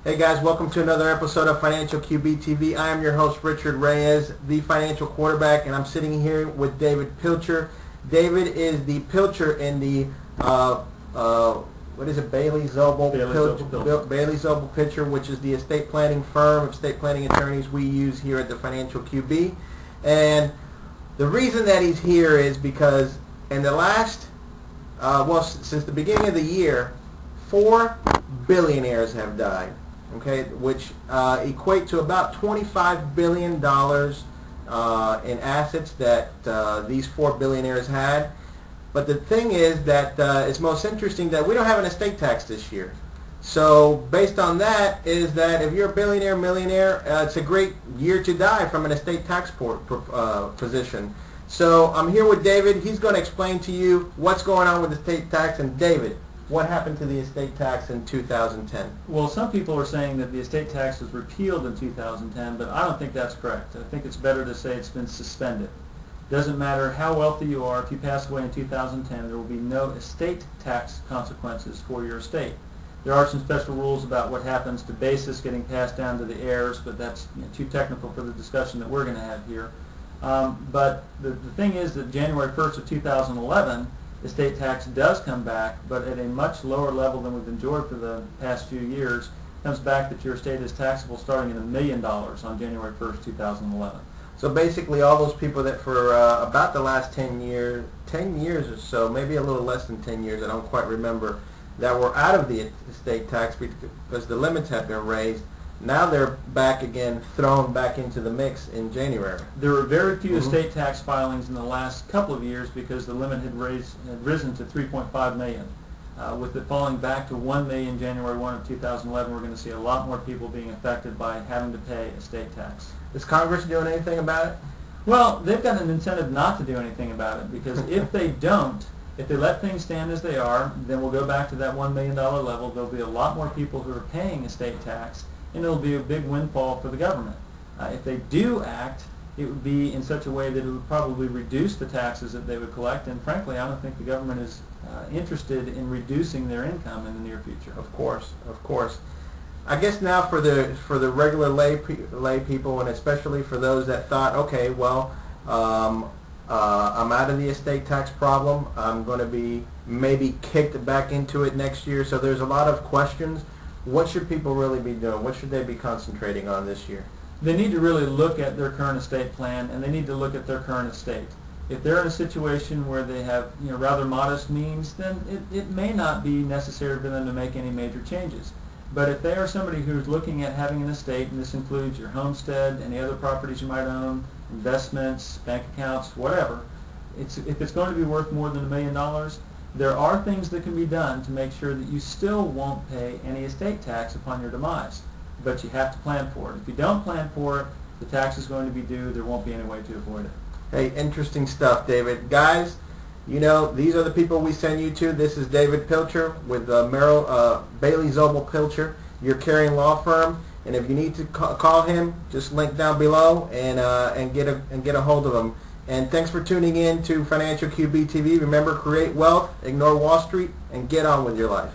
Hey guys, welcome to another episode of Financial QB TV. I am your host, Richard Reyes, the financial quarterback, and I'm sitting here with David Pilcher. David is the Pilcher in the Bailey Zobel Pilcher, which is the estate planning firm of estate planning attorneys we use here at the Financial QB. And the reason that he's here is because in the last, since the beginning of the year, 4 billionaires have died. Okay, which equate to about $25 billion in assets that these 4 billionaires had. But the thing is that it's most interesting that we don't have an estate tax this year. So based on that is that if you're a billionaire, millionaire, it's a great year to die from an estate tax position. So I'm here with David. He's going to explain to you what's going on with the estate tax. And David, what happened to the estate tax in 2010? Well, some people are saying that the estate tax was repealed in 2010, but I don't think that's correct. I think it's better to say it's been suspended. Doesn't matter how wealthy you are, if you pass away in 2010, there will be no estate tax consequences for your estate. There are some special rules about what happens to basis getting passed down to the heirs, but that's too technical for the discussion that we're going to have here. But the thing is that January 1st of 2011, estate tax does come back, but at a much lower level than we've enjoyed for the past few years. It comes back that your estate is taxable starting at $1 million on January 1st, 2011. So basically all those people that for about the last 10 years or so, maybe a little less than 10 years, I don't quite remember, that were out of the estate tax because the limits have been raised, now they're back again, thrown back into the mix in January. There were very few estate tax filings in the last couple of years because the limit had risen to 3.5 million. With it falling back to 1 million January 1 of 2011, we're going to see a lot more people being affected by having to pay estate tax. Is Congress doing anything about it? Well, they've got an incentive not to do anything about it because if they don't, if they let things stand as they are, then we'll go back to that $1 million level. There'll be a lot more people who are paying estate tax, and it'll be a big windfall for the government. If they do act, it would be in such a way that it would probably reduce the taxes that they would collect, and frankly, I don't think the government is interested in reducing their income in the near future. Of course, of course. I guess now for the regular lay people, and especially for those that thought, okay, well, I'm out of the estate tax problem. I'm going to be maybe kicked back into it next year. So there's a lot of questions. What should people really be doing? What should they be concentrating on this year? They need to really look at their current estate plan, and they need to look at their current estate. If they're in a situation where they have rather modest means, then it may not be necessary for them to make any major changes. But if they are somebody who's looking at having an estate, and this includes your homestead, any other properties you might own, investments, bank accounts, whatever, if it's going to be worth more than $1 million, there are things that can be done to make sure that you still won't pay any estate tax upon your demise. But you have to plan for it. If you don't plan for it, the tax is going to be due. There won't be any way to avoid it. Hey, interesting stuff, David. Guys, these are the people we send you to. This is David Pilcher with Bailey Zobel Pilcher, your carrying law firm. And if you need to call him, just link down below and get a hold of him. And thanks for tuning in to Financial QB TV. Remember, create wealth, ignore Wall Street, and get on with your life.